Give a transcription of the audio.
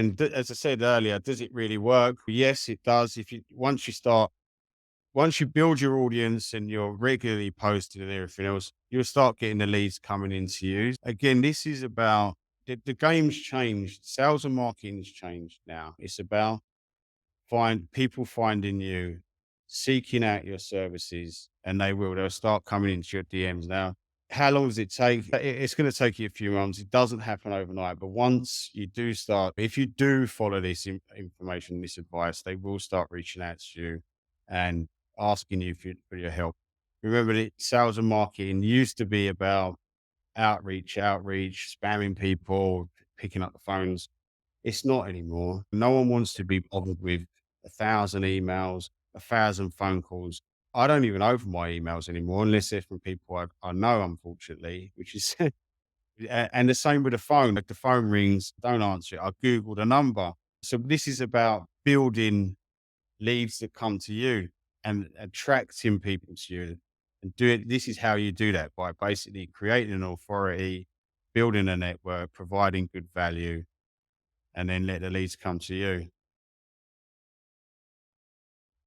And as I said earlier, does it really work? Yes, it does. If you once you build your audience and you're regularly posting and everything else, you'll start getting the leads coming into you. Again, this is about the game's changed. Sales and marketing has changed now. It's about finding you, seeking out your services, and they'll start coming into your DMs now. How long does it take? It's going to take you a few months. It doesn't happen overnight, but once you do start, if you do follow this information, this advice, they will start reaching out to you and asking you for your help. Remember that sales and marketing used to be about outreach, spamming people, picking up the phones. It's not anymore. No one wants to be bothered with 1,000 emails, 1,000 phone calls. I don't even open my emails anymore unless they're from people I know, unfortunately, which is, and the same with the phone. Like the phone rings, don't answer it. I Google the number. So this is about building leads that come to you and attracting people to you and do it. This is how you do that by basically creating an authority, building a network, providing good value, and then let the leads come to you.